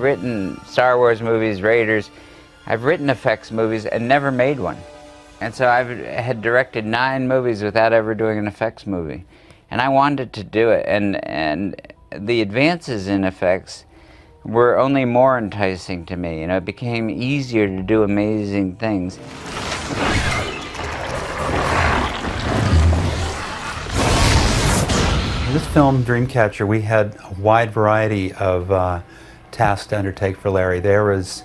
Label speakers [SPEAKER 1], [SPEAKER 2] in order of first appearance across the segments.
[SPEAKER 1] written Star Wars movies, Raiders. I've written effects movies and never made one. And so I had directed 9 movies without ever doing an effects movie. And I wanted to do it, and the advances in effects were only more enticing to me. You know, it became easier to do amazing things.
[SPEAKER 2] In this film, Dreamcatcher, we had a wide variety of tasks to undertake for Larry. There was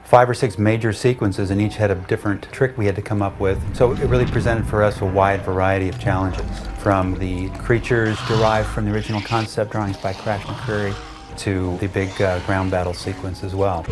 [SPEAKER 2] 5 or 6 major sequences, and each had a different trick we had to come up with. So it really presented for us a wide variety of challenges, from the creatures derived from the original concept drawings by Crash McCreary to the big ground battle sequence as well.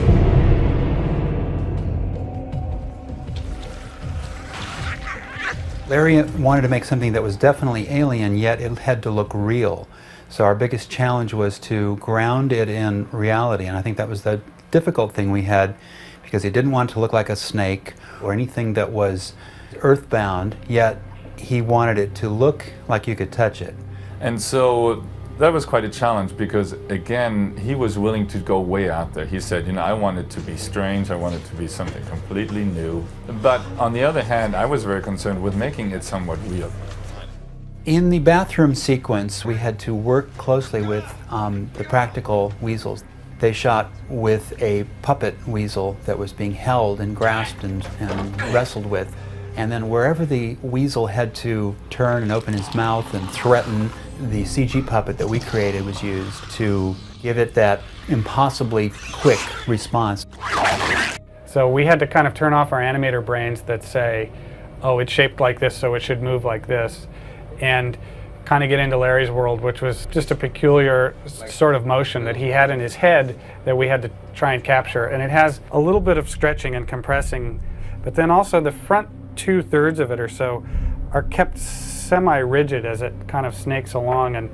[SPEAKER 2] Larry wanted to make something that was definitely alien, yet it had to look real. So our biggest challenge was to ground it in reality, and I think that was the difficult thing we had, because he didn't want it to look like a snake or anything that was earthbound, yet he wanted it to look like you could touch it.
[SPEAKER 3] And so that was quite a challenge, because again, he was willing to go way out there. He said, you know, I want it to be strange, I want it to be something completely new. But on the other hand, I was very concerned with making it somewhat real.
[SPEAKER 2] In the bathroom sequence, we had to work closely with the practical weasels. They shot with a puppet weasel that was being held and grasped and wrestled with. And then wherever the weasel had to turn and open his mouth and threaten, the CG puppet that we created was used to give it that impossibly quick response.
[SPEAKER 4] So we had to kind of turn off our animator brains that say, oh, it's shaped like this, so it should move like this, and kind of get into Larry's world, which was just a peculiar sort of motion that he had in his head that we had to try and capture. And it has a little bit of stretching and compressing, but then also the front 2/3 of it or so are kept semi-rigid as it kind of snakes along and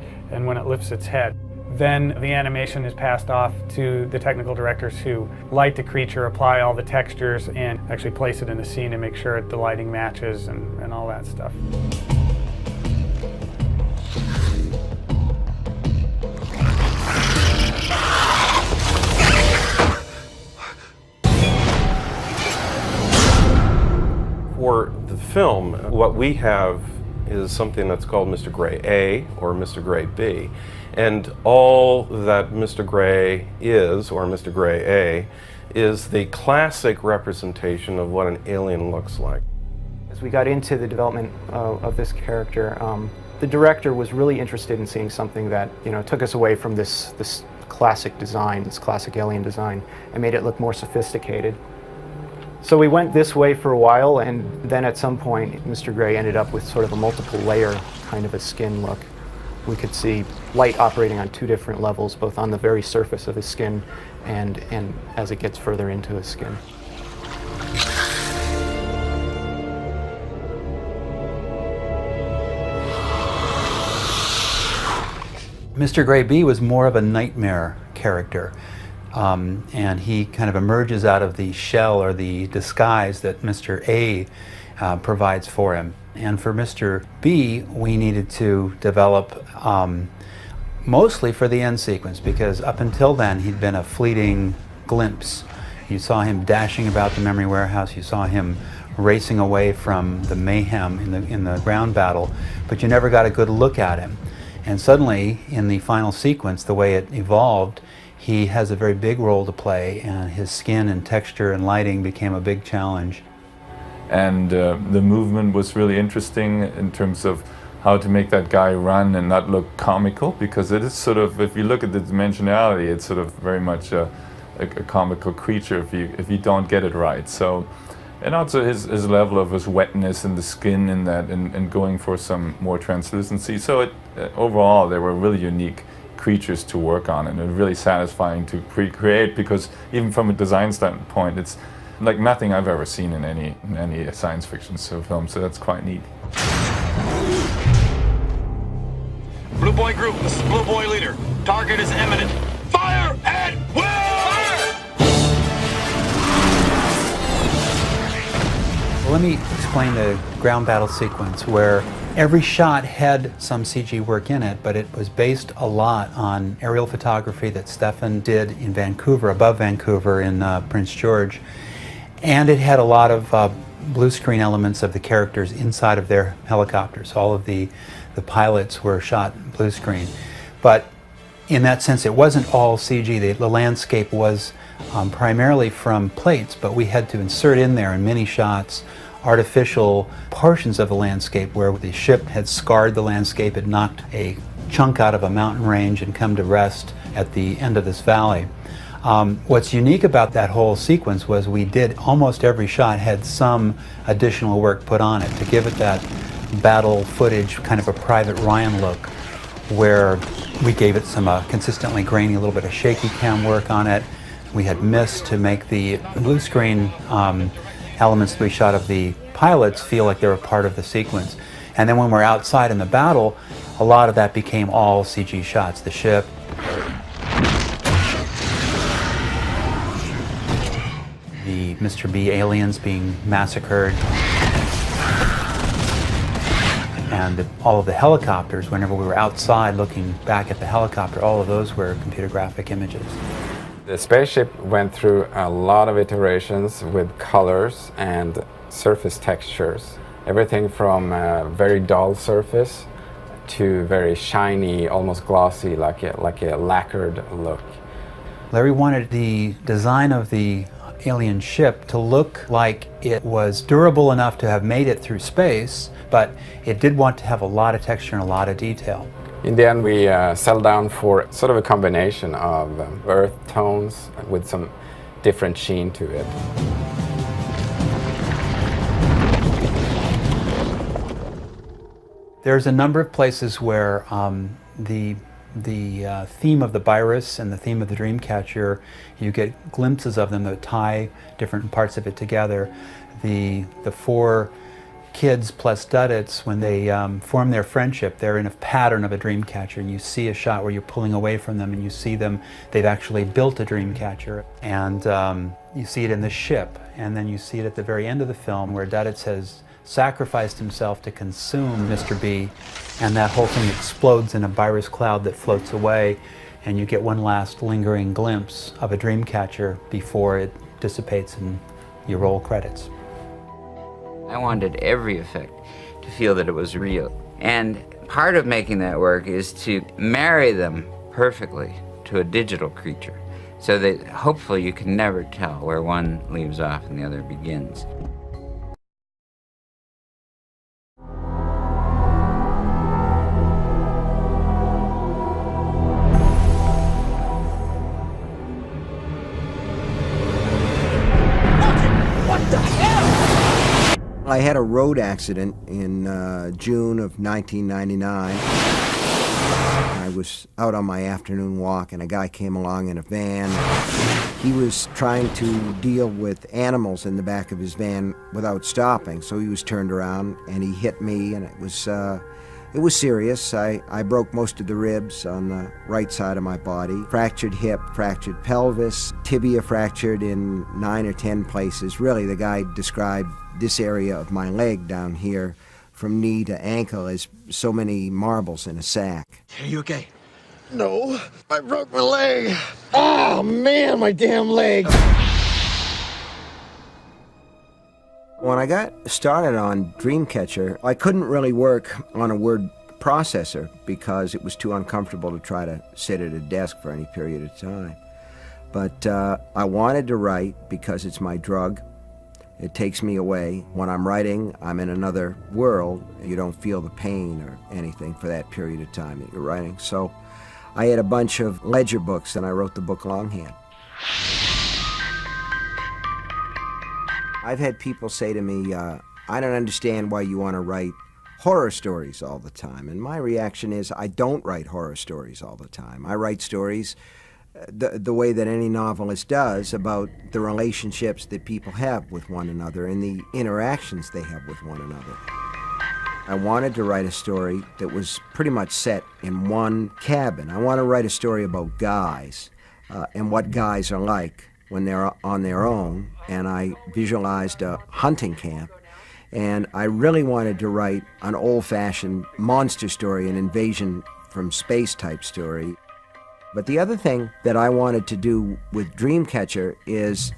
[SPEAKER 4] when it lifts its head. Then the animation is passed off to the technical directors who light the creature, apply all the textures, and actually place it in the scene and make sure the lighting matches and all that stuff.
[SPEAKER 5] For the film, what we have is something that's called Mr. Gray A or Mr. Gray B. And all that Mr. Gray is, or Mr. Gray A, is the classic representation of what an alien looks like.
[SPEAKER 6] As we got into the development of this character, the director was really interested in seeing something that, you know, took us away from this classic design, this classic alien design, and made it look more sophisticated. So we went this way for a while, and then at some point Mr. Gray ended up with sort of a multiple layer kind of a skin look. We could see light operating on 2 different levels, both on the very surface of his skin and as it gets further into his skin.
[SPEAKER 2] Mr. Gray B was more of a nightmare character. And he kind of emerges out of the shell or the disguise that Mr. A provides for him. And for Mr. B, we needed to develop mostly for the end sequence, because up until then he'd been a fleeting glimpse. You saw him dashing about the memory warehouse, you saw him racing away from the mayhem in the ground battle, but you never got a good look at him. And suddenly, in the final sequence, the way it evolved, he has a very big role to play, and his skin and texture and lighting became a big challenge.
[SPEAKER 3] And the movement was really interesting in terms of how to make that guy run and not look comical, because it is sort of, if you look at the dimensionality, it's sort of very much a comical creature if you don't get it right. So, and also his level of his wetness in the skin and that, and going for some more translucency. So overall, they were really unique creatures to work on, and really satisfying to create, because even from a design standpoint, it's like nothing I've ever seen in any science fiction film, so that's quite neat.
[SPEAKER 7] Blue Boy group, this is Blue Boy leader. Target is imminent. Fire at will! Fire!
[SPEAKER 2] Well, let me explain the ground battle sequence, where Every shot had some CG work in it, but it was based a lot on aerial photography that Stefan did in Vancouver, above Vancouver in Prince George. And it had a lot of blue screen elements of the characters inside of their helicopters. All of the pilots were shot blue screen. But in that sense, it wasn't all CG. The landscape was primarily from plates, but we had to insert in there in many shots artificial portions of the landscape where the ship had scarred the landscape, had knocked a chunk out of a mountain range and come to rest at the end of this valley. What's unique about that whole sequence was we did almost every shot had some additional work put on it to give it that battle footage, kind of a Private Ryan look, where we gave it some consistently grainy, a little bit of shaky cam work on it. We had mist to make the blue screen elements that we shot of the pilots feel like they were part of the sequence. And then when we're outside in the battle, a lot of that became all CG shots. The ship, the Mr. B aliens being massacred, and all of the helicopters, whenever we were outside looking back at the helicopter, all of those were computer graphic images.
[SPEAKER 8] The spaceship went through a lot of iterations with colors and surface textures. Everything from a very dull surface to very shiny, almost glossy, like a lacquered look.
[SPEAKER 2] Larry wanted the design of the alien ship to look like it was durable enough to have made it through space, but it did want to have a lot of texture and a lot of detail.
[SPEAKER 8] In the end, we settled down for sort of a combination of earth tones with some different sheen to it.
[SPEAKER 2] There's a number of places where the theme of the virus and the theme of the Dreamcatcher, you get glimpses of them that tie different parts of it together. The four kids plus Duddits, when they form their friendship, they're in a pattern of a Dreamcatcher, and you see a shot where you're pulling away from them and you see them, they've actually built a Dreamcatcher, and you see it in the ship, and then you see it at the very end of the film where Duddits has sacrificed himself to consume Mr. B, and that whole thing explodes in a virus cloud that floats away, and you get one last lingering glimpse of a Dreamcatcher before it dissipates and you roll credits.
[SPEAKER 1] I wanted every effect to feel that it was real. And part of making that work is to marry them perfectly to a digital creature, so that hopefully you can never tell where one leaves off and the other begins.
[SPEAKER 9] I had a road accident in June of 1999. I was out on my afternoon walk and a guy came along in a van. He was trying to deal with animals in the back of his van without stopping, so he was turned around and he hit me, and it was serious. I broke most of the ribs on the right side of my body. Fractured hip, fractured pelvis, tibia fractured in 9 or 10 places. Really, the guy described this area of my leg down here from knee to ankle as so many marbles in a sack.
[SPEAKER 7] Are you okay? No, I broke my leg. Oh man, my damn leg.
[SPEAKER 9] When I got started on Dreamcatcher, I couldn't really work on a word processor because it was too uncomfortable to try to sit at a desk for any period of time. But I wanted to write because it's my drug. It takes me away. When I'm writing, I'm in another world. You don't feel the pain or anything for that period of time that you're writing. So I had a bunch of ledger books and I wrote the book longhand. I've had people say to me, I don't understand why you want to write horror stories all the time. And my reaction is, I don't write horror stories all the time. I write stories the way that any novelist does about the relationships that people have with one another and the interactions they have with one another. I wanted to write a story that was pretty much set in one cabin. I want to write a story about guys and what guys are like when they're on their own, and I visualized a hunting camp, And I really wanted to write an old-fashioned monster story, an invasion from space type story. But the other thing that I wanted to do with Dreamcatcher is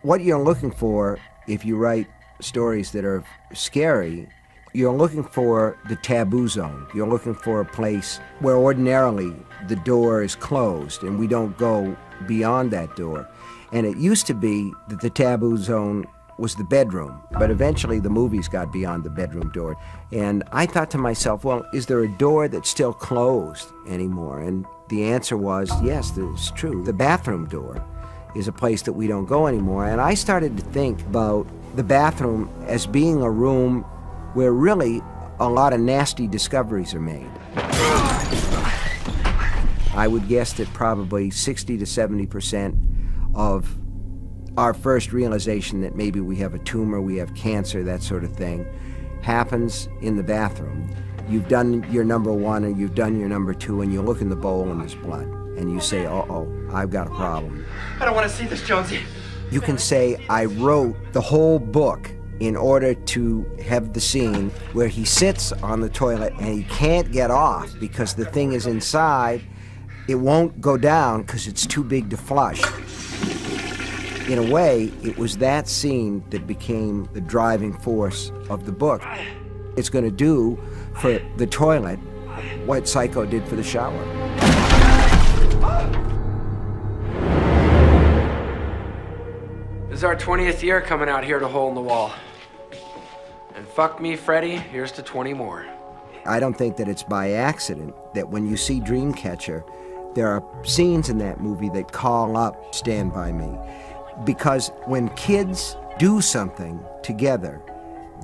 [SPEAKER 9] what you're looking for if you write stories that are scary. You're looking for the taboo zone. You're looking for a place where ordinarily the door is closed and we don't go beyond that door. And it used to be that the taboo zone was the bedroom, but eventually the movies got beyond the bedroom door. And I thought to myself, well, is there a door that's still closed anymore? And the answer was, yes, it's true. The bathroom door is a place that we don't go anymore. And I started to think about the bathroom as being a room where really a lot of nasty discoveries are made. I would guess that probably 60 to 70% of our first realization that maybe we have a tumor, we have cancer, that sort of thing, happens in the bathroom. You've done your number one and you've done your number two, and you look in the bowl and there's blood. And you say, uh-oh, I've got a problem.
[SPEAKER 10] I don't want to see this, Jonesy.
[SPEAKER 9] You can say, I wrote the whole book in order to have the scene where he sits on the toilet and he can't get off because the thing is inside. It won't go down because it's too big to flush. In a way, it was that scene that became the driving force of the book. It's going to do for the toilet what Psycho did for the shower.
[SPEAKER 10] This is our 20th year coming out here to Hole in the Wall. And fuck me, Freddy, here's to 20 more.
[SPEAKER 9] I don't think that it's by accident that when you see Dreamcatcher, there are scenes in that movie that call up Stand By Me. Because when kids do something together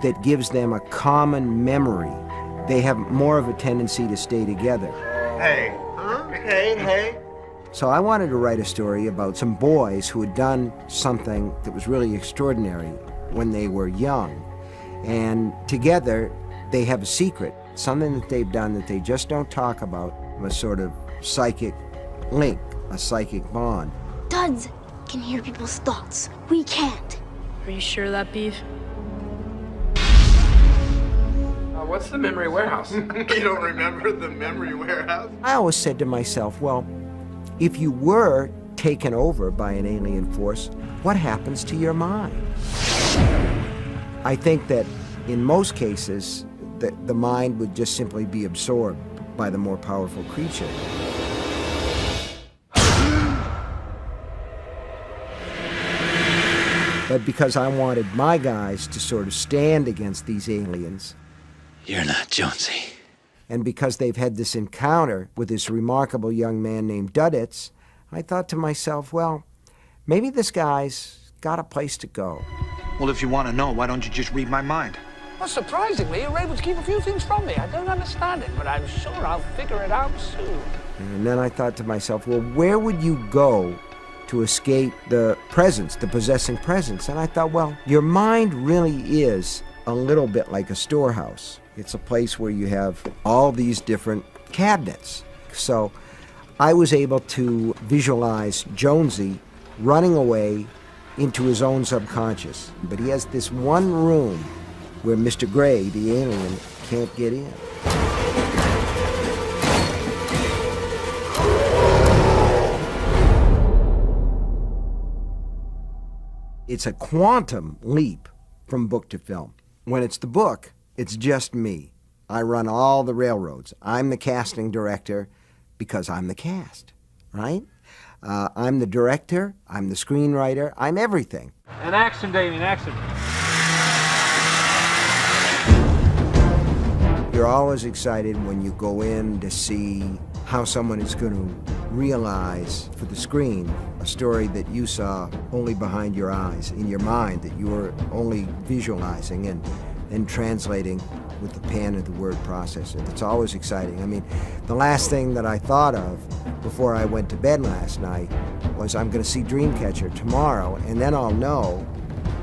[SPEAKER 9] that gives them a common memory, they have more of a tendency to stay together.
[SPEAKER 11] Hey. Huh? Hey.
[SPEAKER 9] So I wanted to write a story about some boys who had done something that was really extraordinary when they were young. And together, they have a secret, something that they've done that they just don't talk about, a sort of psychic link, a psychic bond.
[SPEAKER 12] Duds can hear people's thoughts. We can't.
[SPEAKER 13] Are you sure of that, Beef?
[SPEAKER 10] What's the memory warehouse?
[SPEAKER 11] You don't remember the memory warehouse?
[SPEAKER 9] I always said to myself, well, if you were taken over by an alien force, what happens to your mind? I think that in most cases, the mind would just simply be absorbed by the more powerful creature. But because I wanted my guys to sort of stand against these aliens.
[SPEAKER 14] You're not Jonesy.
[SPEAKER 9] And because they've had this encounter with this remarkable young man named Duddits, I thought to myself, well, maybe this guy's got a place to go.
[SPEAKER 11] Well, if you want to know, why don't you just read my mind?
[SPEAKER 15] Well, surprisingly, you're able to keep a few things from me. I don't understand it, but I'm sure I'll figure it out soon.
[SPEAKER 9] And then I thought to myself, well, where would you go to escape the presence, the possessing presence? And I thought, well, your mind really is a little bit like a storehouse. It's a place where you have all these different cabinets. So I was able to visualize Jonesy running away into his own subconscious. But he has this one room where Mr. Gray, the alien, can't get in. It's a quantum leap from book to film. When it's the book, it's just me. I run all the railroads. I'm the casting director because I'm the cast, right? I'm the director, I'm the screenwriter, I'm everything.
[SPEAKER 16] And action, Damien, action.
[SPEAKER 9] You're always excited when you go in to see how someone is going to realize for the screen a story that you saw only behind your eyes, in your mind, that you were only visualizing and then translating with the pen and the word processor. It's always exciting. I mean, the last thing that I thought of before I went to bed last night was I'm going to see Dreamcatcher tomorrow, and then I'll know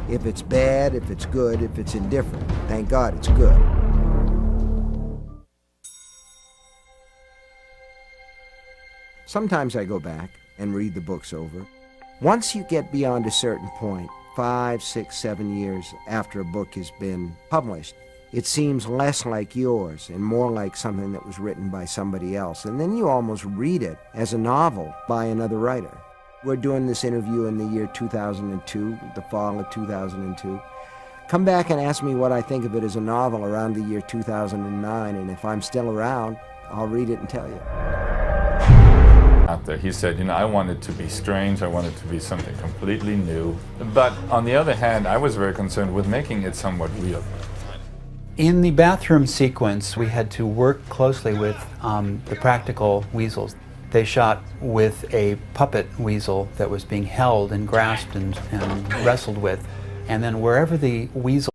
[SPEAKER 9] if it's bad, if it's good, if it's indifferent. Thank God it's good. Sometimes I go back and read the books over. Once you get beyond a certain point, 5, 6, 7 years after a book has been published, it seems less like yours and more like something that was written by somebody else. And then you almost read it as a novel by another writer. We're doing this interview in the year 2002, the fall of 2002. Come back and ask me what I think of it as a novel around the year 2009, and if I'm still around, I'll read it and tell you.
[SPEAKER 3] Out there, he said, you know, I want it to be strange, I want it to be something completely new. But on the other hand, I was very concerned with making it somewhat real.
[SPEAKER 2] In the bathroom sequence, we had to work closely with the practical weasels. They shot with a puppet weasel that was being held and grasped and wrestled with. And then wherever the weasel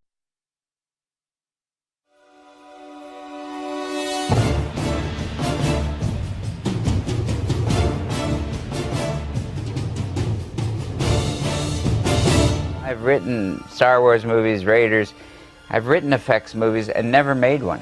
[SPEAKER 1] I've written Star Wars movies, Raiders. I've written effects movies and never made one.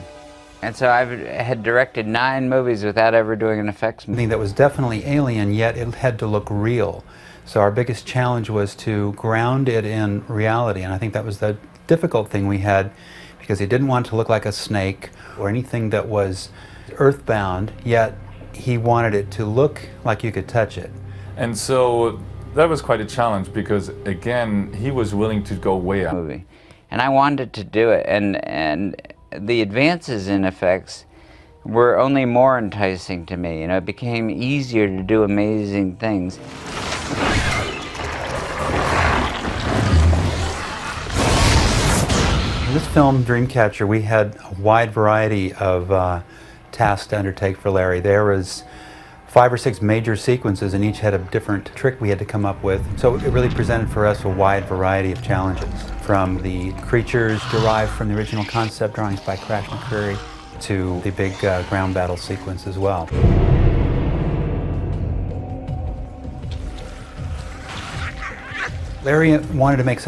[SPEAKER 1] And so I had directed 9 movies without ever doing an effects movie.
[SPEAKER 2] that was definitely alien, yet it had to look real. So our biggest challenge was to ground it in reality, and I think that was the difficult thing we had, because he didn't want it to look like a snake or anything that was earthbound, yet he wanted it to look like you could touch it.
[SPEAKER 3] And so that was quite a challenge because, again, he was willing to go way out.
[SPEAKER 1] Movie. And I wanted to do it, and the advances in effects were only more enticing to me. You know, it became easier to do amazing things.
[SPEAKER 2] In this film, Dreamcatcher, we had a wide variety of tasks to undertake for Larry. There was 5 or 6 major sequences, and each had a different trick we had to come up with. So it really presented for us a wide variety of challenges, from the creatures derived from the original concept drawings by Crash McCreary to the big ground battle sequence as well. Larry wanted to make something